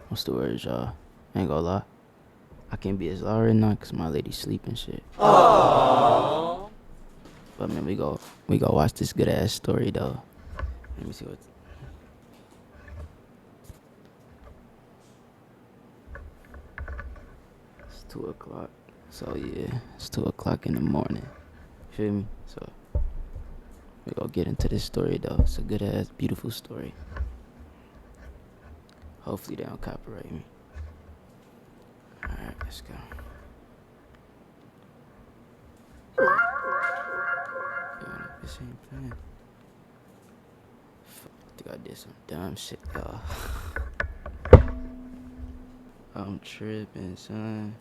What's the word, y'all? Ain't gonna lie. I can't be as loud right now because my lady sleeping shit. But man, we go watch this good ass story though. Let me see what. It's 2 o'clock. So yeah, it's 2 o'clock in the morning. Feel me? So we gonna get into this story though. It's a good ass, beautiful story. Hopefully they don't copyright me. Alright, let's go. Yo, this ain't playing. Fuck, I think I did some dumb shit, y'all. I'm tripping, son.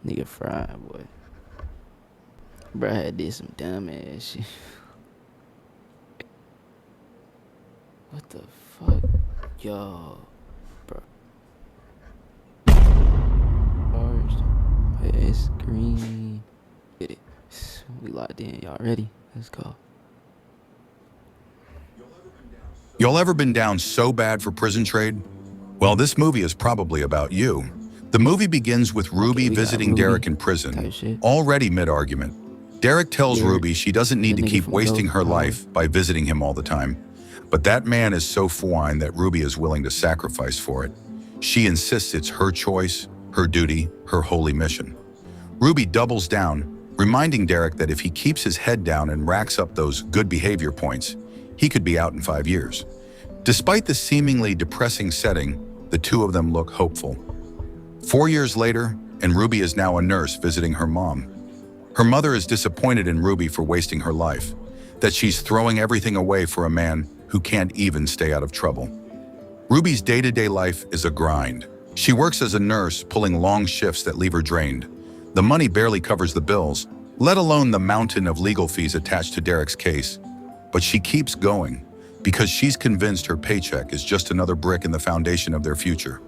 Nigga fried, boy. Bro, I had did some dumb ass shit. What the fuck? Yo, bro. First, it's green. Get it. We locked in. Y'all ready? Let's go. Y'all ever been down so bad for prison trade? Well, this movie is probably about you. The movie begins with Ruby visiting Derek in prison, already mid-argument. Derek tells Ruby she doesn't need to keep wasting her life by visiting him all the time. But that man is so fine that Ruby is willing to sacrifice for it. She insists it's her choice, her duty, her holy mission. Ruby doubles down, reminding Derek that if he keeps his head down and racks up those good behavior points, he could be out in 5 years. Despite the seemingly depressing setting, the two of them look hopeful. 4 years later, and Ruby is now a nurse visiting her mom. Her mother is disappointed in Ruby for wasting her life, that she's throwing everything away for a man who can't even stay out of trouble. Ruby's day-to-day life is a grind. She works as a nurse, pulling long shifts that leave her drained. The money barely covers the bills, let alone the mountain of legal fees attached to Derek's case. But she keeps going, because she's convinced her paycheck is just another brick in the foundation of their future.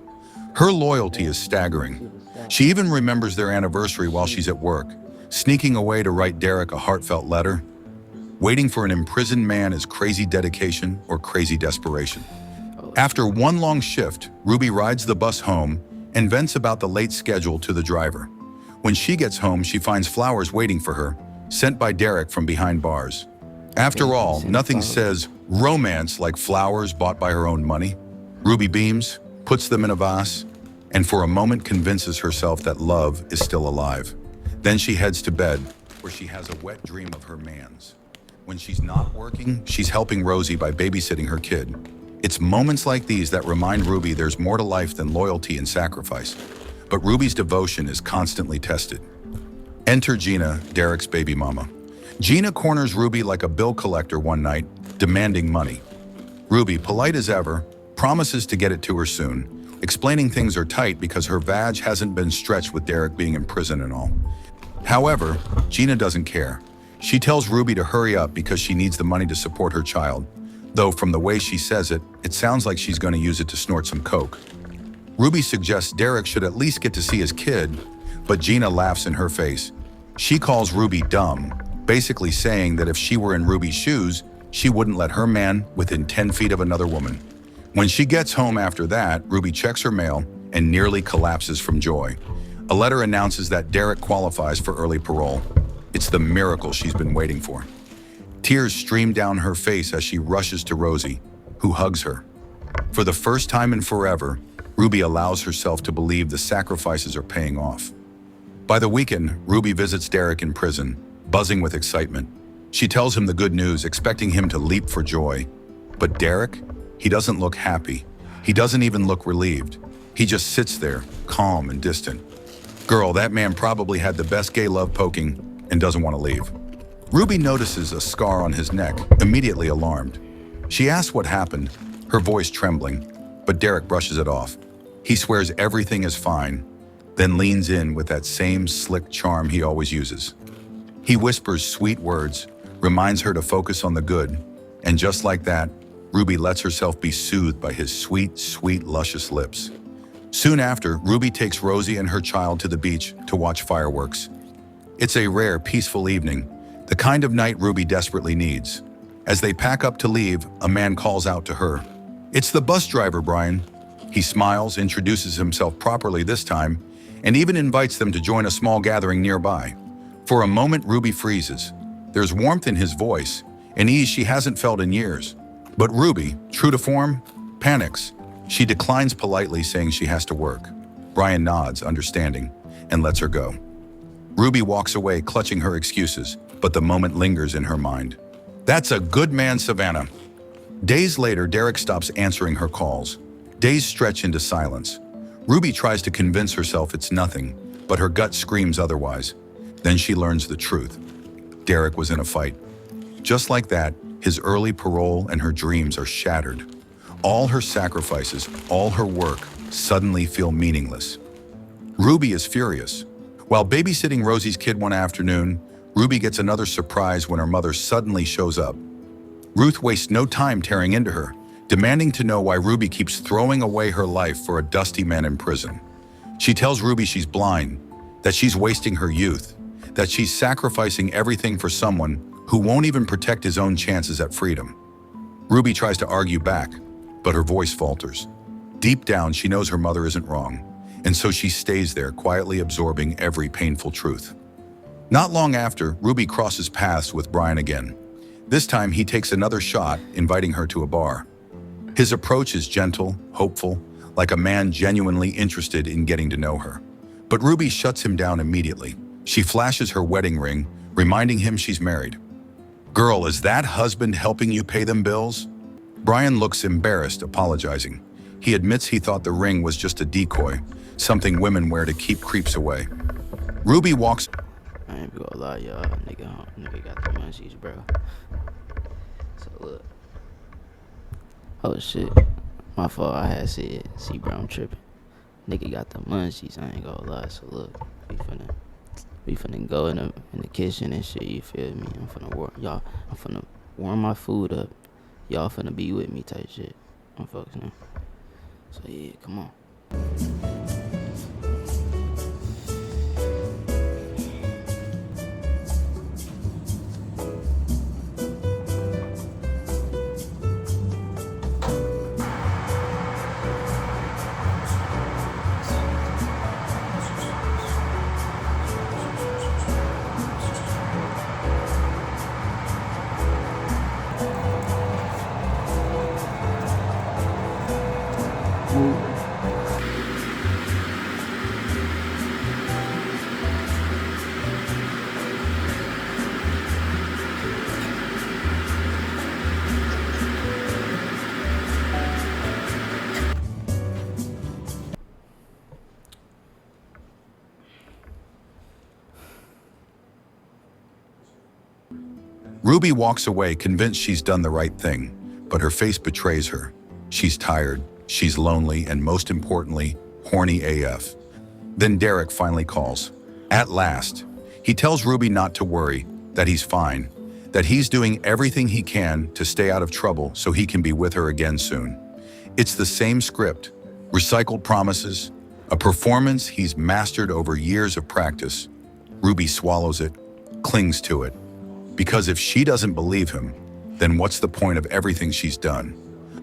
Her loyalty is staggering. She even remembers their anniversary while she's at work, sneaking away to write Derek a heartfelt letter. Waiting for an imprisoned man is crazy dedication or crazy desperation. After one long shift, Ruby rides the bus home and vents about the late schedule to the driver. When she gets home, she finds flowers waiting for her, sent by Derek from behind bars. After all, nothing says romance like flowers bought by her own money. Ruby beams, puts them in a vase, and for a moment convinces herself that love is still alive. Then she heads to bed, where she has a wet dream of her man's. When she's not working, she's helping Rosie by babysitting her kid. It's moments like these that remind Ruby there's more to life than loyalty and sacrifice. But Ruby's devotion is constantly tested. Enter Gina, Derek's baby mama. Gina corners Ruby like a bill collector one night, demanding money. Ruby, polite as ever, promises to get it to her soon, explaining things are tight because her vag hasn't been stretched with Derek being in prison and all. However, Gina doesn't care. She tells Ruby to hurry up because she needs the money to support her child, though from the way she says it, it sounds like she's going to use it to snort some coke. Ruby suggests Derek should at least get to see his kid, but Gina laughs in her face. She calls Ruby dumb, basically saying that if she were in Ruby's shoes, she wouldn't let her man within 10 feet of another woman. When she gets home after that, Ruby checks her mail and nearly collapses from joy. A letter announces that Derek qualifies for early parole. It's the miracle she's been waiting for. Tears stream down her face as she rushes to Rosie, who hugs her. For the first time in forever, Ruby allows herself to believe the sacrifices are paying off. By the weekend, Ruby visits Derek in prison, buzzing with excitement. She tells him the good news, expecting him to leap for joy. But Derek, he doesn't look happy. He doesn't even look relieved. He just sits there, calm and distant. Girl, that man probably had the best gay love poking and doesn't want to leave. Ruby notices a scar on his neck, immediately alarmed. She asks what happened, her voice trembling, but Derek brushes it off. He swears everything is fine, then leans in with that same slick charm he always uses. He whispers sweet words, reminds her to focus on the good, and just like that, Ruby lets herself be soothed by his sweet, sweet, luscious lips. Soon after, Ruby takes Rosie and her child to the beach to watch fireworks. It's a rare, peaceful evening, the kind of night Ruby desperately needs. As they pack up to leave, a man calls out to her. "It's the bus driver, Brian." He smiles, introduces himself properly this time, and even invites them to join a small gathering nearby. For a moment, Ruby freezes. There's warmth in his voice, an ease she hasn't felt in years. But Ruby, true to form, panics. She declines politely, saying she has to work. Brian nods, understanding, and lets her go. Ruby walks away, clutching her excuses, but the moment lingers in her mind. That's a good man, Savannah. Days later, Derek stops answering her calls. Days stretch into silence. Ruby tries to convince herself it's nothing, but her gut screams otherwise. Then she learns the truth. Derek was in a fight. Just like that, his early parole and her dreams are shattered. All her sacrifices, all her work, suddenly feel meaningless. Ruby is furious. While babysitting Rosie's kid one afternoon, Ruby gets another surprise when her mother suddenly shows up. Ruth wastes no time tearing into her, demanding to know why Ruby keeps throwing away her life for a dusty man in prison. She tells Ruby she's blind, that she's wasting her youth, that she's sacrificing everything for someone who won't even protect his own chances at freedom. Ruby tries to argue back, but her voice falters. Deep down, she knows her mother isn't wrong, and so she stays there, quietly absorbing every painful truth. Not long after, Ruby crosses paths with Brian again. This time, he takes another shot, inviting her to a bar. His approach is gentle, hopeful, like a man genuinely interested in getting to know her. But Ruby shuts him down immediately. She flashes her wedding ring, reminding him she's married. "Girl, is that husband helping you pay them bills?" Brian looks embarrassed, apologizing. He admits he thought the ring was just a decoy, something women wear to keep creeps away. Ruby walks... I ain't gonna lie, y'all. Nigga got the munchies, bro. So look. Oh shit. My fault. I had said, see, bro, I'm tripping. Nigga got the munchies. I ain't gonna lie. So look, we finna go in the kitchen and shit. You feel me? I'm finna warm my food up. Y'all finna be with me, type shit. I'm focusing. So yeah, come on. Ruby walks away, convinced she's done the right thing, but her face betrays her. She's tired, she's lonely, and most importantly, horny AF. Then Derek finally calls. At last, he tells Ruby not to worry, that he's fine, that he's doing everything he can to stay out of trouble so he can be with her again soon. It's the same script, recycled promises, a performance he's mastered over years of practice. Ruby swallows it, clings to it. Because if she doesn't believe him, then what's the point of everything she's done?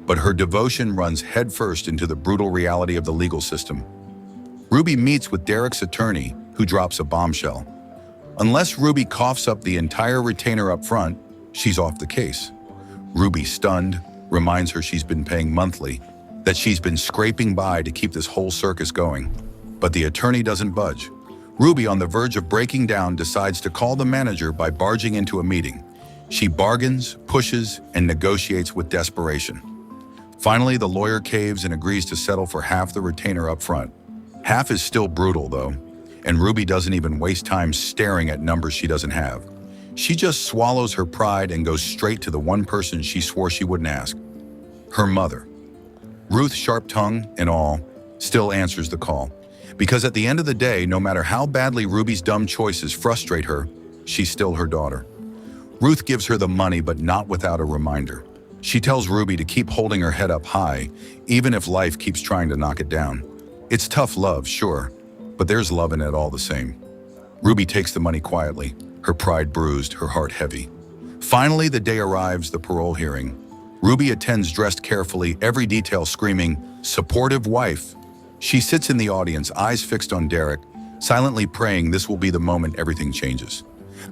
But her devotion runs headfirst into the brutal reality of the legal system. Ruby meets with Derek's attorney, who drops a bombshell. Unless Ruby coughs up the entire retainer up front, she's off the case. Ruby, stunned, reminds her she's been paying monthly, that she's been scraping by to keep this whole circus going. But the attorney doesn't budge. Ruby, on the verge of breaking down, decides to call the manager by barging into a meeting. She bargains, pushes, and negotiates with desperation. Finally, the lawyer caves and agrees to settle for half the retainer up front. Half is still brutal, though, and Ruby doesn't even waste time staring at numbers she doesn't have. She just swallows her pride and goes straight to the one person she swore she wouldn't ask: her mother. Ruth, sharp tongue and all, still answers the call. Because at the end of the day, no matter how badly Ruby's dumb choices frustrate her, she's still her daughter. Ruth gives her the money, but not without a reminder. She tells Ruby to keep holding her head up high, even if life keeps trying to knock it down. It's tough love, sure, but there's love in it all the same. Ruby takes the money quietly, her pride bruised, her heart heavy. Finally, the day arrives, the parole hearing. Ruby attends dressed carefully, every detail screaming, "Supportive wife." She sits in the audience, eyes fixed on Derek, silently praying this will be the moment everything changes.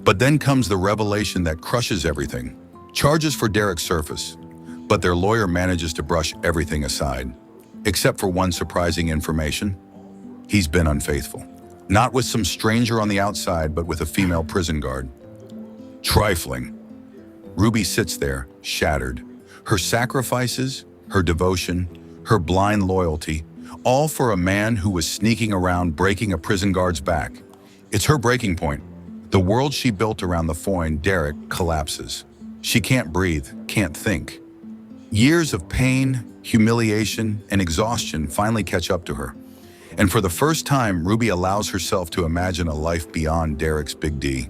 But then comes the revelation that crushes everything. Charges for Derek surface, but their lawyer manages to brush everything aside, except for one surprising information. He's been unfaithful. Not with some stranger on the outside, but with a female prison guard. Trifling. Ruby sits there, shattered. Her sacrifices, her devotion, her blind loyalty, all for a man who was sneaking around breaking a prison guard's back. It's her breaking point. The world she built around the Foyne, Derek, collapses. She can't breathe, can't think. Years of pain, humiliation, and exhaustion finally catch up to her. And for the first time, Ruby allows herself to imagine a life beyond Derek's Big D.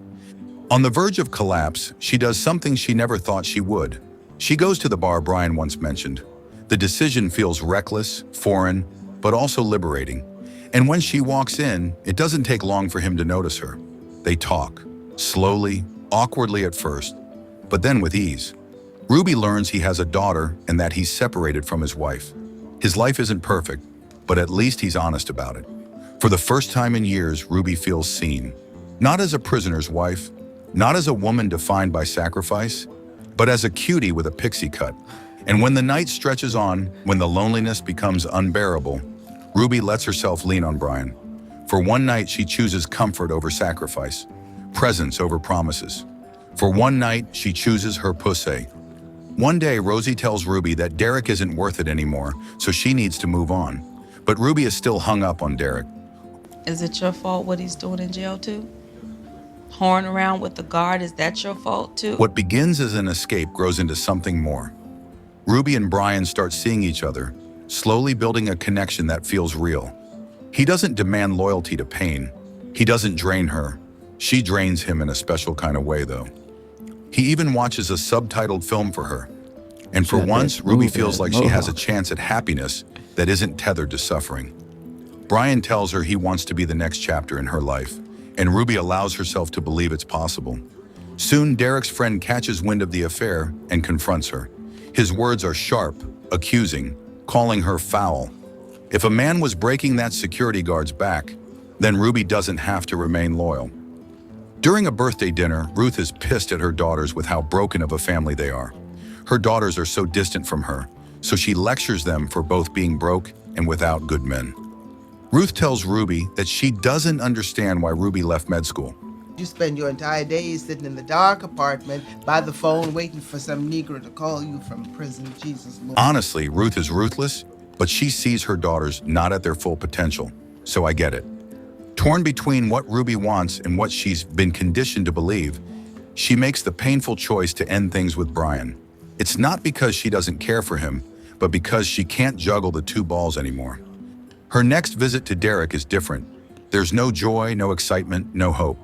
On the verge of collapse, she does something she never thought she would. She goes to the bar Brian once mentioned. The decision feels reckless, foreign, but also liberating. And when she walks in, it doesn't take long for him to notice her. They talk, slowly, awkwardly at first, but then with ease. Ruby learns he has a daughter and that he's separated from his wife. His life isn't perfect, but at least he's honest about it. For the first time in years, Ruby feels seen. Not as a prisoner's wife, not as a woman defined by sacrifice, but as a cutie with a pixie cut. And when the night stretches on, when the loneliness becomes unbearable, Ruby lets herself lean on Brian. For one night, she chooses comfort over sacrifice, presence over promises. For one night, she chooses her pussy. One day, Rosie tells Ruby that Derek isn't worth it anymore, so she needs to move on. But Ruby is still hung up on Derek. Is it your fault what he's doing in jail too? Whoring around with the guard, is that your fault too? What begins as an escape grows into something more. Ruby and Brian start seeing each other, slowly building a connection that feels real. He doesn't demand loyalty to pain. He doesn't drain her. She drains him in a special kind of way, though. He even watches a subtitled film for her. And for once, Ruby feels like she has a chance at happiness that isn't tethered to suffering. Brian tells her he wants to be the next chapter in her life, and Ruby allows herself to believe it's possible. Soon, Derek's friend catches wind of the affair and confronts her. His words are sharp, accusing, calling her foul. If a man was breaking that security guard's back, then Ruby doesn't have to remain loyal. During a birthday dinner, Ruth is pissed at her daughters with how broken of a family they are. Her daughters are so distant from her, so she lectures them for both being broke and without good men. Ruth tells Ruby that she doesn't understand why Ruby left med school. You spend your entire day sitting in the dark apartment by the phone waiting for some Negro to call you from prison. Jesus Lord. Honestly, Ruth is ruthless, but she sees her daughters not at their full potential, so I get it. Torn between what Ruby wants and what she's been conditioned to believe, she makes the painful choice to end things with Brian. It's not because she doesn't care for him, but because she can't juggle the two balls anymore. Her next visit to Derek is different. There's no joy, no excitement, no hope.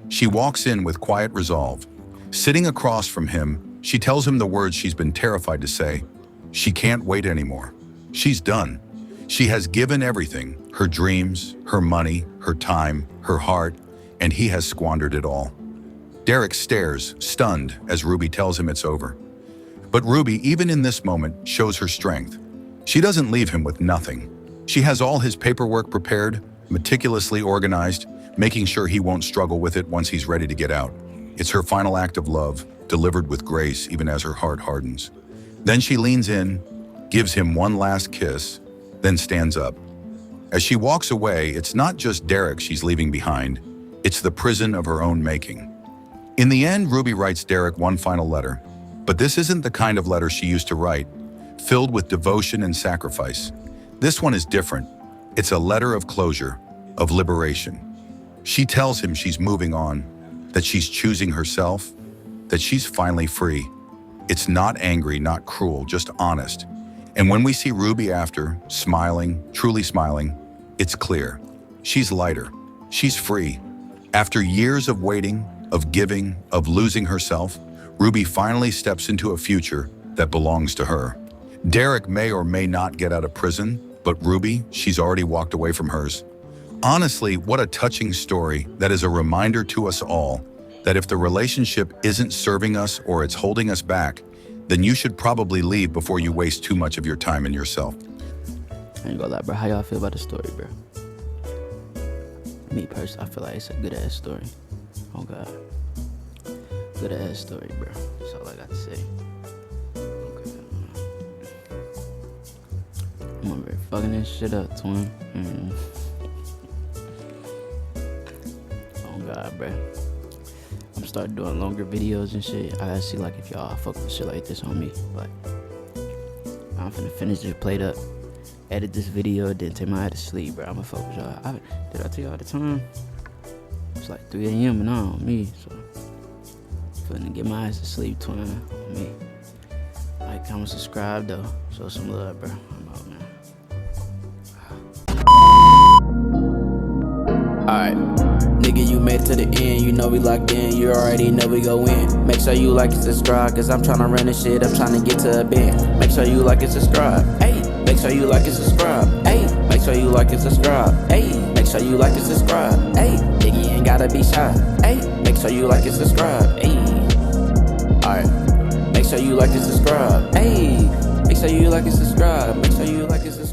She walks in with quiet resolve. Sitting across from him, she tells him the words she's been terrified to say. She can't wait anymore. She's done. She has given everything, her dreams, her money, her time, her heart, and he has squandered it all. Derek stares, stunned, as Ruby tells him it's over. But Ruby, even in this moment, shows her strength. She doesn't leave him with nothing. She has all his paperwork prepared, meticulously organized, making sure he won't struggle with it once he's ready to get out. It's her final act of love, delivered with grace even as her heart hardens. Then she leans in, gives him one last kiss, then stands up. As she walks away, it's not just Derek she's leaving behind, it's the prison of her own making. In the end, Ruby writes Derek one final letter, but this isn't the kind of letter she used to write, filled with devotion and sacrifice. This one is different. It's a letter of closure, of liberation. She tells him she's moving on, that she's choosing herself, that she's finally free. It's not angry, not cruel, just honest. And when we see Ruby after, smiling, truly smiling, it's clear. She's lighter. She's free. After years of waiting, of giving, of losing herself, Ruby finally steps into a future that belongs to her. Derek may or may not get out of prison, but Ruby, she's already walked away from hers. Honestly, what a touching story that is a reminder to us all that if the relationship isn't serving us or it's holding us back, then you should probably leave before you waste too much of your time and yourself. I ain't gonna lie, bro. How y'all feel about the story, bro? Me personally, I feel like it's a good ass story. Oh God, good ass story, bro. That's all I got to say. Okay. I'm over here fucking this shit up, twin. Oh God, bro. I'm starting doing longer videos and shit. I gotta see like if y'all fuck with shit like this on me. But I'm finna finish this plate up, edit this video, then take my ass to sleep, bro. I'ma fuck with y'all. Did I tell y'all the time? It's like 3 a.m. now on me, so finna get my ass to sleep, twin, on me. Like, comment, subscribe though. Show some love, bro. I'm out, man. Alright. Nigga, you made it to the end, you know we locked in, you already know we go in. Make sure you like and subscribe, cause I'm tryna run this shit, I'm tryna get to a band. Make sure you like and subscribe, ayy. Make sure you like and subscribe, ayy. Make sure you like and subscribe, ayy. Make sure you like and subscribe, ayy. Nigga, you ain't gotta be shy, ayy. Make sure you like and subscribe, ayy. Alright. Make sure you like and subscribe, ayy. Make sure you like and subscribe, make sure you like and subscribe.